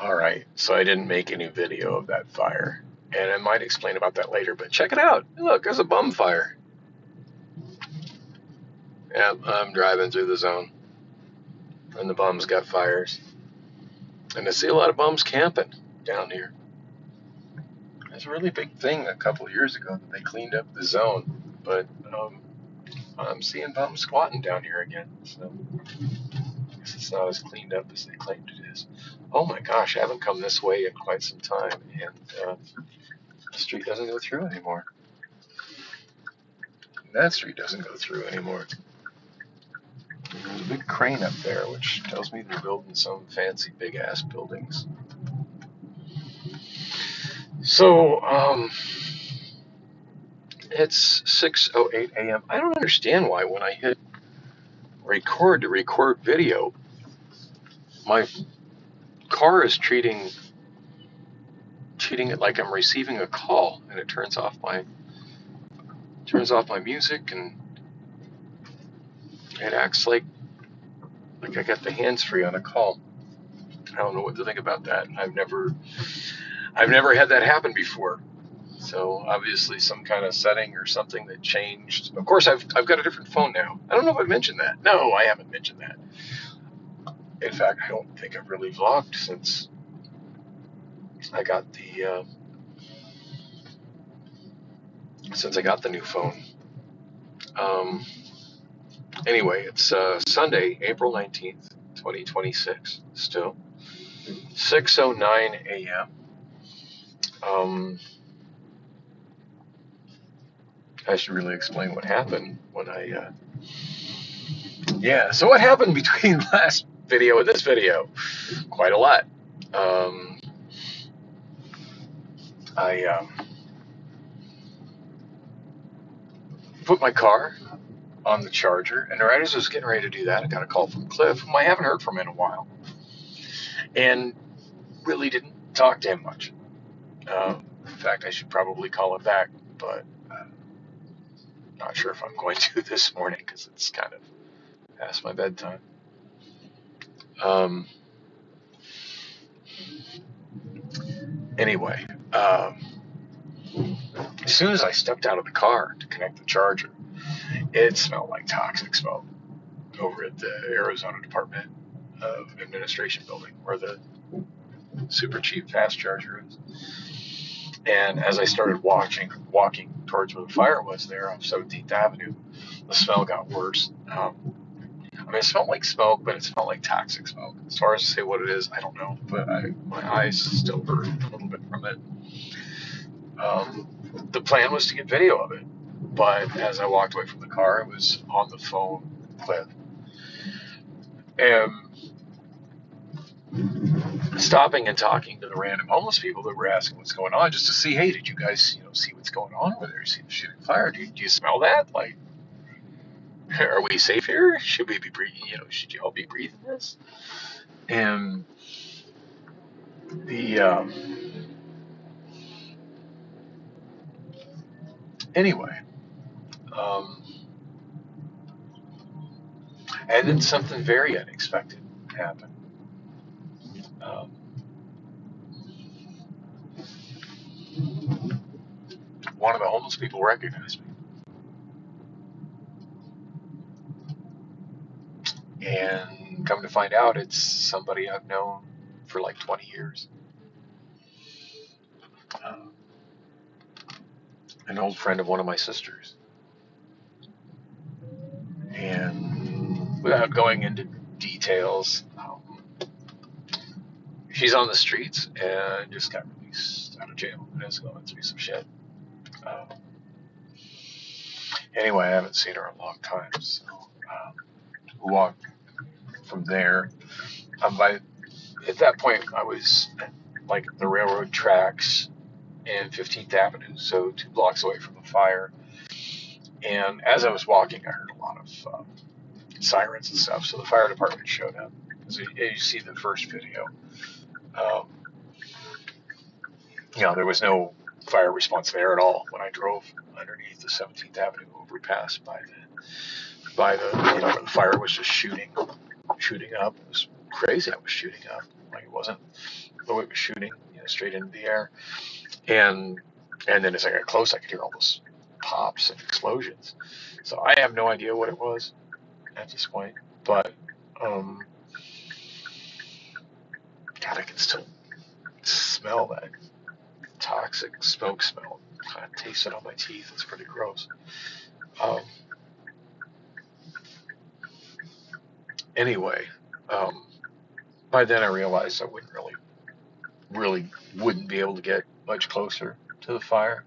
Alright, so I didn't make any video of that fire. And I might explain about that later, but check it out. Look, there's a bum fire. Yeah, I'm driving through the zone, and the bums got fires. And I see a lot of bums camping down here. It's a really big thing a couple of years ago that they cleaned up the zone, but I'm seeing bums squatting down here again. So I guess it's not as cleaned up as they claimed it is. Oh my gosh, I haven't come this way in quite some time, and the street doesn't go through anymore. That street doesn't go through anymore. There's a big crane up there, which tells me they're building some fancy big ass buildings. So, it's 6:08 a.m. I don't understand why when I hit record to record video, my car is treating it like I'm receiving a call, and it turns off my music, and it acts like I got the hands free on a call. I don't know what to think about that. I've never had that happen before. So obviously some kind of setting or something that changed. Of course, I've got a different phone now. I don't know if I mentioned that. No, I haven't mentioned that. In fact, I don't think I've really vlogged since I got the new phone. Anyway, it's Sunday, April 19th, 2026. Still 6:09 a.m. I should really explain what happened when I. So what happened between last video and this video? Quite a lot. I put my car on the charger, and right as I was getting ready to do that, I got a call from Cliff, whom I haven't heard from in a while, and really didn't talk to him much. In fact, I should probably call him back, but not sure if I'm going to this morning because it's kind of past my bedtime. Anyway, as soon as I stepped out of the car to connect the charger, it smelled like toxic smoke over at the Arizona Department of Administration building, where the super cheap fast charger is. And as I started walking towards where the fire was there on 17th Avenue, the smell got worse. It smelled like smoke, but it smelled like toxic smoke. As far as to say what it is, I don't know, but my eyes still hurt a little bit from it. The plan was to get video of it, but as I walked away from the car, I was on the phone with Cliff. And stopping and talking to the random homeless people that were asking what's going on, just to see, hey, did you guys, see what's going on over there? See the shooting fire? Do you smell that? Like, are we safe here? Should we be breathing? Should you all be breathing this? And the anyway, and then something very unexpected happened. One of the homeless people recognized me. And come to find out, it's somebody I've known for like 20 years. An old friend of one of my sisters. And without going into details, she's on the streets and just got released out of jail and is going through some shit. Anyway, I haven't seen her in a long time, so we walked from there. At that point, I was at, like, the railroad tracks and 15th Avenue, so 2 blocks away from the fire. And as I was walking, I heard a lot of sirens and stuff, so the fire department showed up. As you see the first video, there was no fire response there at all when I drove underneath the 17th Avenue overpass by the the fire was just shooting up. It was crazy. I was shooting up. Like it wasn't, oh, it was shooting, straight into the air. And and then as I got close, I could hear all those pops and explosions. So I have no idea what it was at this point, but um, God, I can still smell that toxic smoke smell. Kind of taste it on my teeth. It's pretty gross. Um, anyway, um, by then I realized I really wouldn't be able to get much closer to the fire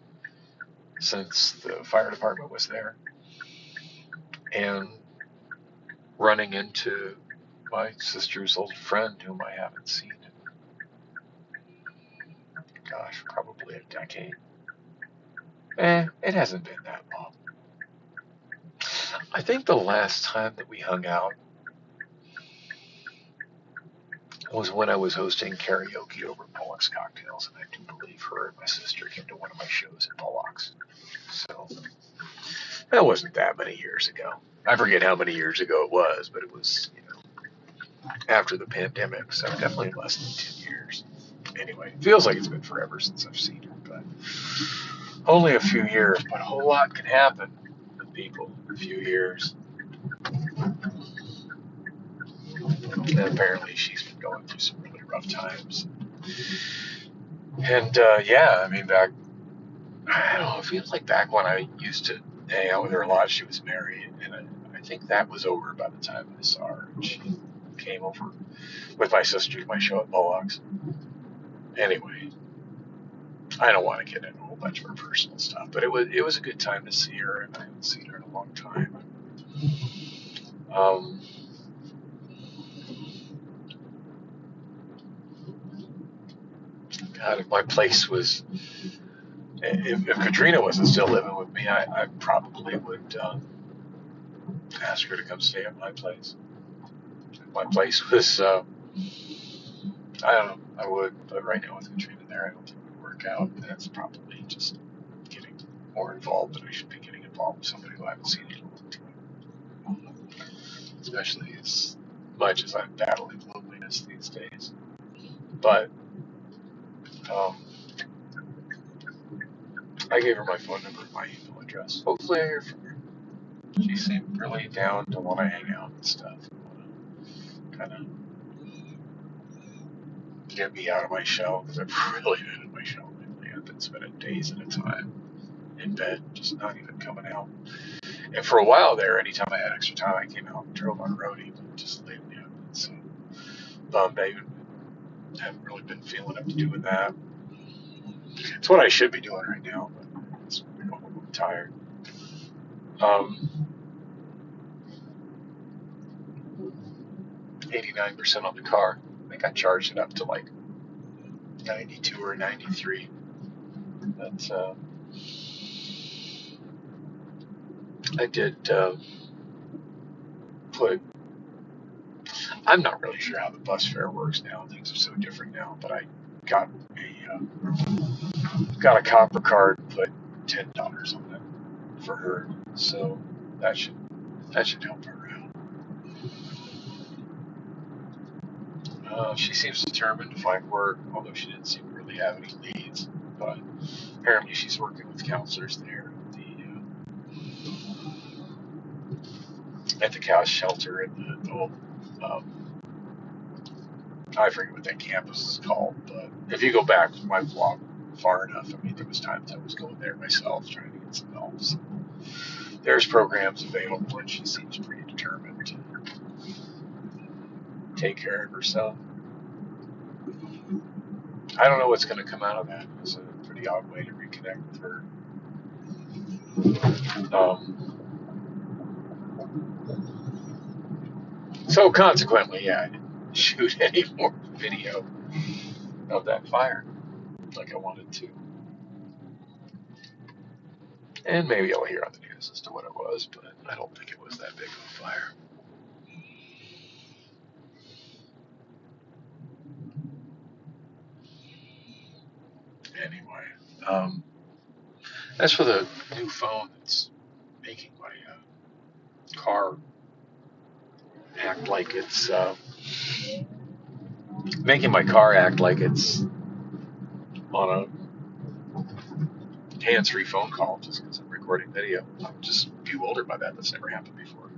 since the fire department was there, and running into my sister's old friend whom I haven't seen in, gosh, probably a decade. It hasn't been that long. I think the last time that we hung out was when I was hosting karaoke over at Pollock's Cocktails, and I do believe her and my sister came to one of my shows at Pollock's. So that wasn't that many years ago. I forget how many years ago it was, but it was, after the pandemic, so definitely less than 10 years. Anyway, it feels like it's been forever since I've seen her, but only a few years, but a whole lot can happen with people in a few years. And apparently she's been going through some really rough times. And yeah, I mean, I don't know, it feels like back when I used to hang out with her a lot, she was married, and I think that was over by the time I saw her. She came over with my sister to my show at Mohawks. Anyway, I don't want to get into a whole bunch of her personal stuff, but it was a good time to see her, and I haven't seen her in a long time. Um, God, if my place was, if Katrina wasn't still living with me, I probably would ask her to come stay at my place. If my place was, I don't know, I would, but right now with Katrina there, I don't think it would work out. That's probably just getting more involved than I should be getting involved with somebody who I haven't seen in a long time, especially as much as I'm battling loneliness these days. But um, I gave her my phone number and my email address. Hopefully, I hear from her. She seemed really down to want to hang out and stuff, kind of get me out of my shell because I've really been in my shell lately. I've been spending days at a time in bed, just not even coming out. And for a while there, anytime I had extra time, I came out and drove on roadie, but just lately I've been so bummed. I haven't really been feeling up to doing that. It's what I should be doing right now, but I'm tired. Um, 89% on the car. I think I charged it up to like 92 or 93. But I did put. I'm not really sure how the bus fare works now. Things are so different now. But I got a copper card and put $10 on it for her. So that should help her out. She seems determined to find work, although she didn't seem to really have any leads. But apparently she's working with counselors there at the cow shelter in the old, I forget what that campus is called, but if you go back to my blog far enough, I mean, there was times I was going there myself trying to get some help. So there's programs available, and she seems pretty determined to take care of herself. I don't know what's going to come out of that. It's a pretty odd way to reconnect with her. Um, so consequently, yeah, I didn't shoot any more video of that fire like I wanted to. And maybe I'll hear on the news as to what it was, but I don't think it was that big of a fire. Anyway, as for the new phone that's making my car act like it's making my car act like it's on a hands-free phone call just because I'm recording video. I'm just bewildered by that. That's never happened before.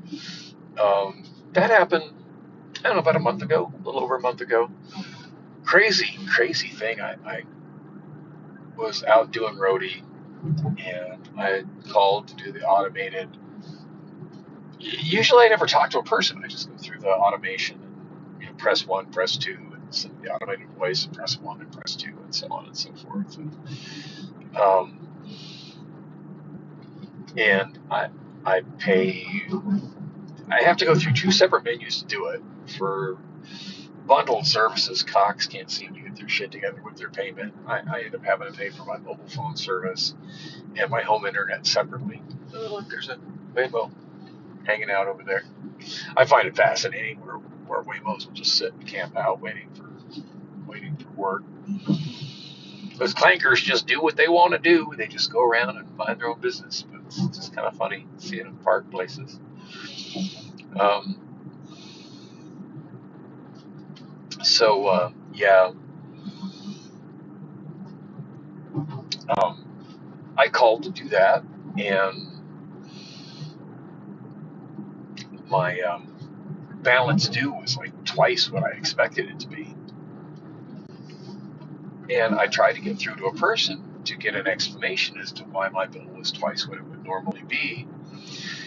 That happened, I don't know, about a month ago, a little over a month ago. Crazy, crazy thing. I was out doing roadie, and I called to do the automated. Usually I never talk to a person. I just go through the automation and press one, press two, and send the automated voice, and press one and press two, and so on and so forth. Um, and I pay. I have to go through two separate menus to do it. For bundled services, Cox can't seem to get their shit together with their payment. I end up having to pay for my mobile phone service and my home internet separately. Oh, look, there's a Waymo hanging out over there. I find it fascinating where Waymos will just sit and camp out waiting for work. Those clankers just do what they want to do. They just go around and mind their own business. But it's just kind of funny seeing them park places. Um, yeah, I called to do that, and my balance due was like twice what I expected it to be. And I tried to get through to a person to get an explanation as to why my bill was twice what it would normally be.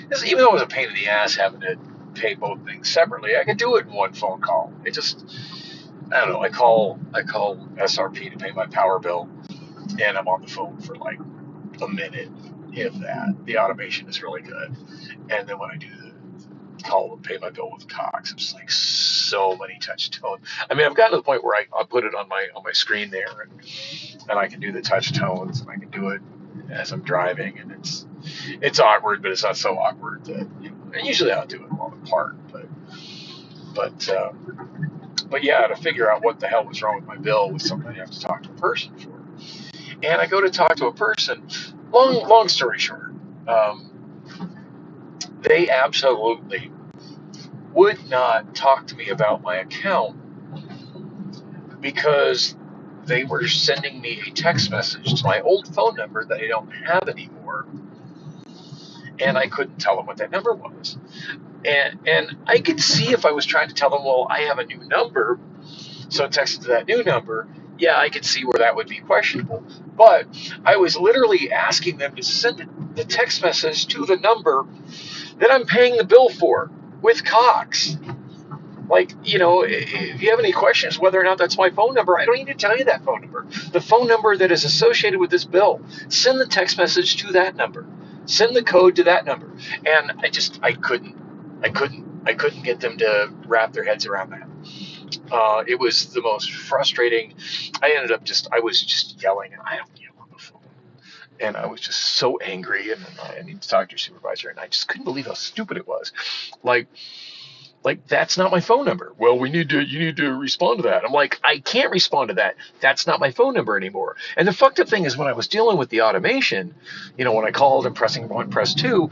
Because even though it was a pain in the ass having to pay both things separately, I could do it in one phone call. It just, I don't know. I call SRP to pay my power bill, and I'm on the phone for like a minute, if that. The automation is really good. And then when I do the call and pay my bill with Cox, it's like so many touch tone. I mean, I've gotten to the point where I put it on my screen there, and I can do the touch tones, and I can do it as I'm driving, and it's awkward, but it's not so awkward that and usually I'll do it while I'm parked, but yeah, to figure out what the hell was wrong with my bill was something I have to talk to a person for. And I go to talk to a person. Long story short, they absolutely would not talk to me about my account because they were sending me a text message to my old phone number that I don't have anymore, and I couldn't tell them what that number was. And I could see if I was trying to tell them, well, I have a new number, so texted to that new number, yeah, I could see where that would be questionable. But I was literally asking them to send the text message to the number that I'm paying the bill for with Cox. Like, if you have any questions whether or not that's my phone number, I don't need to tell you that phone number. The phone number that is associated with this bill, send the text message to that number. Send the code to that number. And I couldn't get them to wrap their heads around that. It was the most frustrating. I was just yelling, and I don't yell on the phone. And I was just so angry, and I need to talk to your supervisor, and I just couldn't believe how stupid it was. Like that's not my phone number. Well, you need to respond to that. I'm like, I can't respond to that. That's not my phone number anymore. And the fucked up thing is when I was dealing with the automation, when I called and pressing one, press two,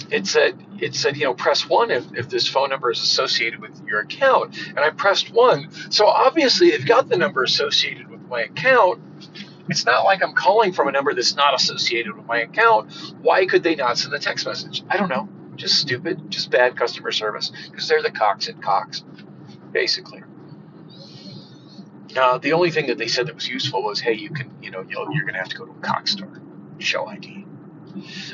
it said, press one if this phone number is associated with your account. And I pressed one. So obviously they've got the number associated with my account. It's not like I'm calling from a number that's not associated with my account. Why could they not send the text message? I don't know. Just stupid. Just bad customer service. Because they're the Cox at Cox, basically. The only thing that they said that was useful was, hey, you're going to have to go to a Cox store, show ID.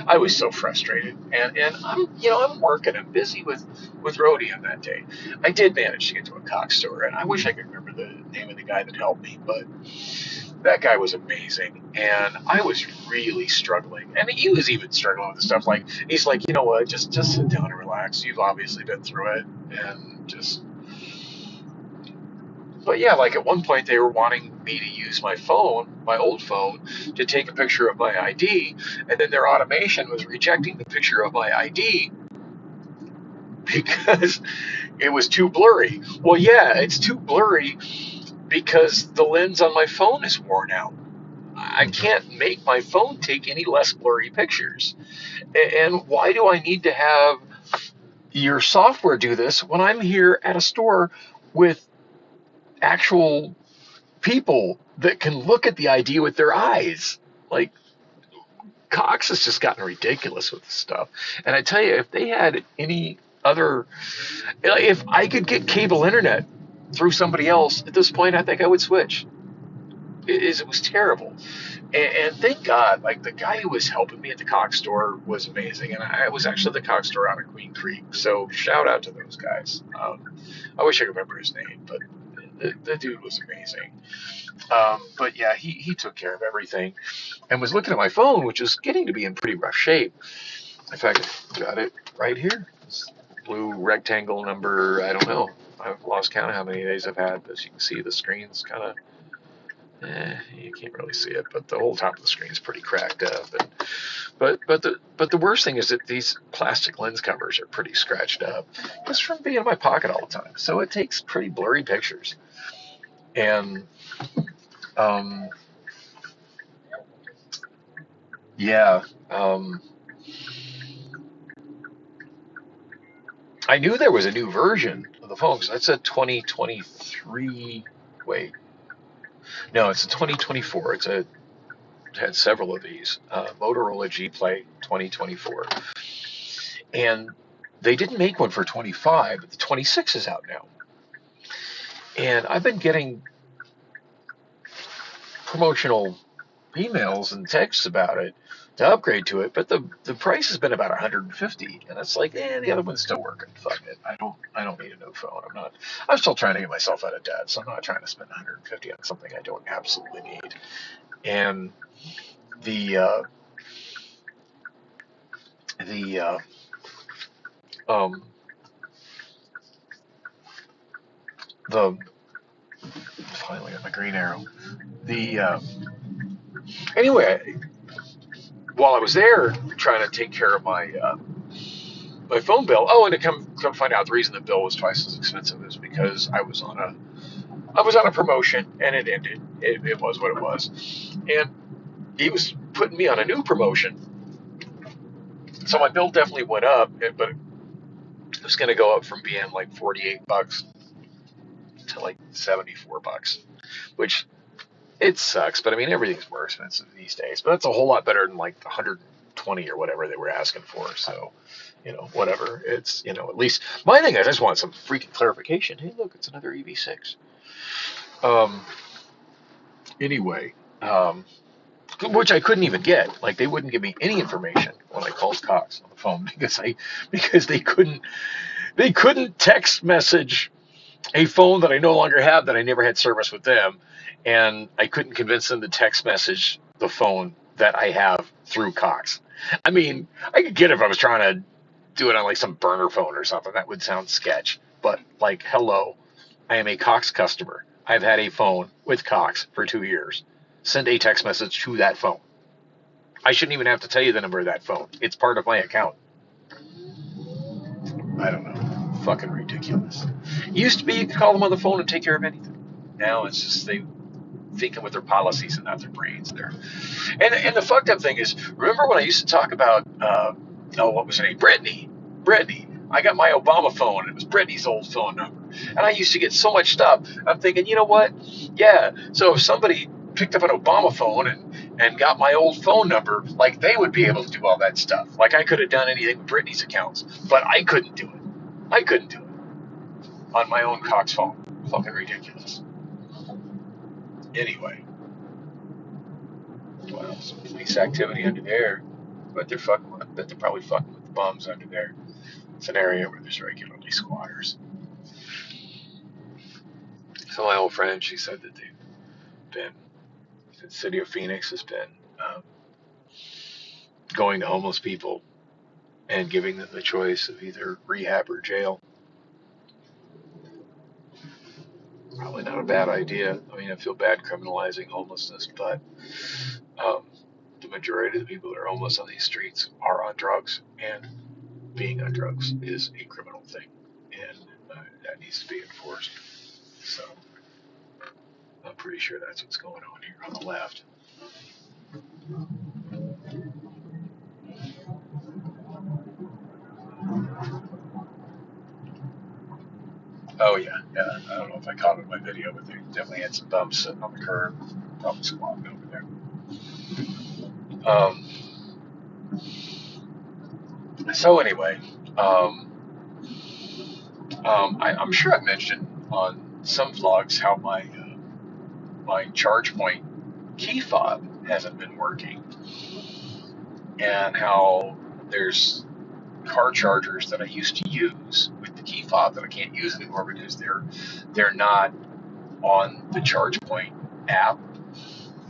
I was so frustrated, and I'm working. I'm busy with roadie on that day. I did manage to get to a Cox store, and I wish I could remember the name of the guy that helped me, but that guy was amazing, and I was really struggling, and he was even struggling with the stuff. Like he's like, you know what, just sit down and relax. You've obviously been through it, and just. But yeah, like at one point they were wanting me to use my old phone, to take a picture of my ID, and then their automation was rejecting the picture of my ID because it was too blurry. Well, yeah, it's too blurry because the lens on my phone is worn out. I can't make my phone take any less blurry pictures. And why do I need to have your software do this when I'm here at a store with actual people that can look at the ID with their eyes. Like, Cox has just gotten ridiculous with this stuff. And I tell you, if they had any other, if I could get cable internet through somebody else at this point, I think I would switch. It was terrible. And thank God, like the guy who was helping me at the Cox store was amazing. And I was actually at the Cox store out of Queen Creek. So shout out to those guys. I wish I could remember his name, but the dude was amazing. But yeah, he took care of everything and was looking at my phone, which is getting to be in pretty rough shape. In fact, I got it right here. It's blue rectangle number, I don't know. I've lost count of how many days I've had. As you can see, the screen's kind of, you can't really see it, but the whole top of the screen is pretty cracked up. And, but the worst thing is that these plastic lens covers are pretty scratched up just from being in my pocket all the time. So it takes pretty blurry pictures. And um, yeah, I knew there was a new version of the phone because that's a 2023. Wait, no, it's a 2024. It had several of these. Motorola G Play 2024, and they didn't make one for 25, but the 26 is out now. And I've been getting promotional emails and texts about it to upgrade to it, but the price has been about 150, and it's like, the other one's still working. Fuck it, I don't need a new phone. I'm still trying to get myself out of debt, so I'm not trying to spend 150 on something I don't absolutely need. And the the um the finally got my green arrow. The Anyway, while I was there trying to take care of my phone bill. Oh, and to come find out, the reason the bill was twice as expensive is because I was on a promotion and it ended. It was what it was, and he was putting me on a new promotion, so my bill definitely went up. But it was going to go up from being like $48 to like $74, which it sucks. But I mean, everything's more expensive these days. But that's a whole lot better than like the 120 or whatever they were asking for. So, whatever. It's, at least my thing is, I just want some freaking clarification. Hey, look, it's another EV6. Um, anyway, which I couldn't even get. Like they wouldn't give me any information when I called Cox on the phone because they couldn't text message a phone that I no longer have that I never had service with them, and I couldn't convince them to text message the phone that I have through Cox. I mean, I could get it if I was trying to do it on like some burner phone or something. That would sound sketch. But like, hello, I am a Cox customer. I've had a phone with Cox for 2 years. Send a text message to that phone. I shouldn't even have to tell you the number of that phone. It's part of my account. I don't know. Fucking ridiculous. It used to be you could call them on the phone and take care of anything. Now it's just they thinking with their policies and not their brains. And the fucked up thing is, remember when I used to talk about what was her name? Brittany. I got my Obama phone, and it was Brittany's old phone number. And I used to get so much stuff. I'm thinking, you know what? Yeah. So if somebody picked up an Obama phone and got my old phone number, like they would be able to do all that stuff. Like I could have done anything with Brittany's accounts, but I couldn't do it. I couldn't do it on my own Cox phone. Fucking ridiculous. Anyway, well, some police activity under there, but they're probably fucking with the bums under there. It's an area where there's regularly squatters. So my old friend, she said that the city of Phoenix has been um, going to homeless people and giving them the choice of either rehab or jail. Probably not a bad idea. I mean, I feel bad criminalizing homelessness, but um, the majority of the people that are homeless on these streets are on drugs, and being on drugs is a criminal thing, and that needs to be enforced. So I'm pretty sure that's what's going on here on the left. Oh yeah, yeah. I don't know if I caught it in my video, but they definitely had some bumps sitting on the curb, probably squatting over there. Um, so anyway, um, I'm sure I mentioned on some vlogs how my charge point key fob hasn't been working, and how there's car chargers that I used to use with the key fob that I can't use anymore because they're not on the ChargePoint app,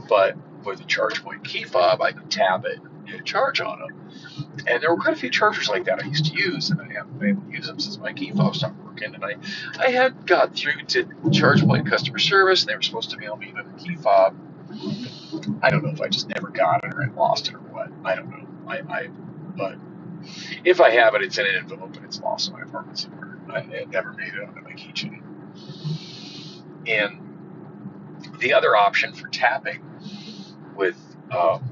but with the ChargePoint key fob, I could tap it and hit a charge on them. And there were quite a few chargers like that I used to use, and I haven't been able to use them since my key fob stopped working. And I had got through to ChargePoint customer service, and they were supposed to mail me another key fob. I don't know if I just never got it or I lost it or what. I don't know. But if I have it, it's in an envelope and it's lost in my apartment somewhere. It never made it onto my keychain. And the other option for tapping with um,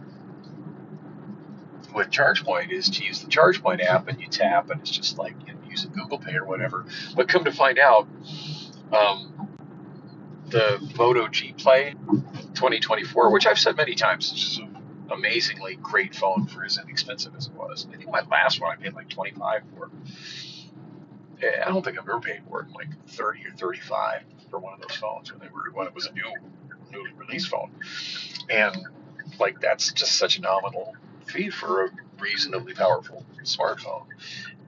with ChargePoint is to use the ChargePoint app, and you tap, and it's just like, using Google Pay or whatever. But come to find out, um, the Moto G Play 2024, which I've said many times, is just an amazingly great phone for as inexpensive as it was. I think my last one I paid like 25 for. I don't think I've ever paid more than like 30 or 35 for one of those phones when it was a newly released phone. And like, that's just such a nominal fee for a reasonably powerful smartphone.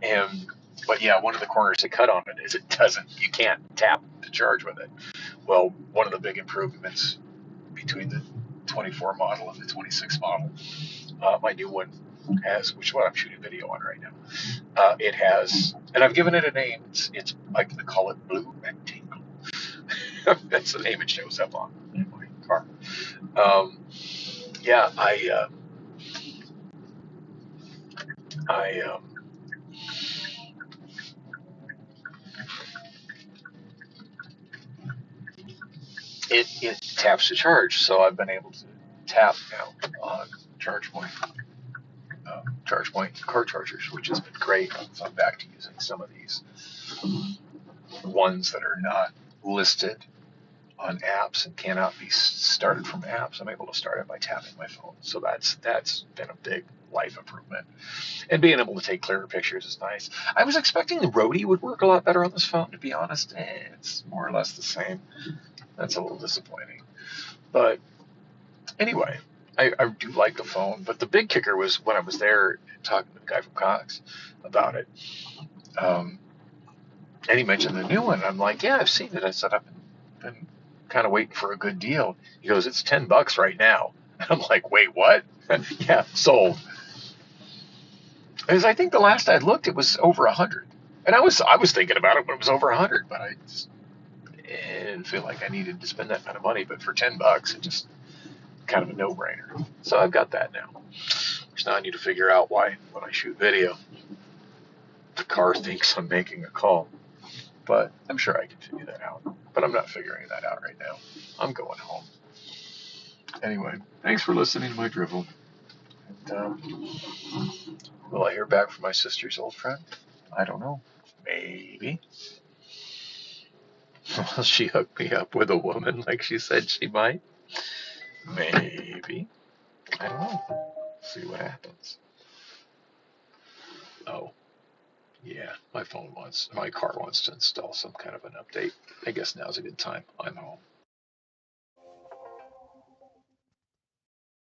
And but yeah, one of the corners they cut on it is you can't tap to charge with it. Well, one of the big improvements between the 24 model and the 26 model, my new one has, which is what I'm shooting a video on right now. It has, and I've given it a name. It's I call it Blue Rectangle. That's the name it shows up on in my car. Um, yeah, I it taps to charge, so I've been able to tap now on ChargePoint, ChargePoint car chargers, which has been great. So I'm back to using some of these ones that are not listed on apps and cannot be started from apps. I'm able to start it by tapping my phone. So that's been a big life improvement. And being able to take clearer pictures is nice. I was expecting the Roadie would work a lot better on this phone, to be honest. It's more or less the same. That's a little disappointing. But anyway, I do like the phone. But the big kicker was when I was there talking to the guy from Cox about it. Um, and he mentioned the new one. I'm like, yeah, I've seen it. I said, I've been kind of waiting for a good deal. He goes, it's $10 right now. I'm like, wait, what? Yeah, sold. Because I think the last I looked, it was over 100. And I was thinking about it when it was over 100, but I just didn't feel like I needed to spend that kind of money. But for $10, it just kind of a no-brainer. So I've got that now. So now I need to figure out why when I shoot video, the car thinks I'm making a call. But I'm sure I can figure that out. But I'm not figuring that out right now. I'm going home. Anyway, thanks for listening to my drivel. And, will I hear back from my sister's old friend? I don't know. Maybe. Will she hook me up with a woman like she said she might? Maybe. I don't know. See what happens. Oh, yeah. My car wants to install some kind of an update. I guess now's a good time. I'm home.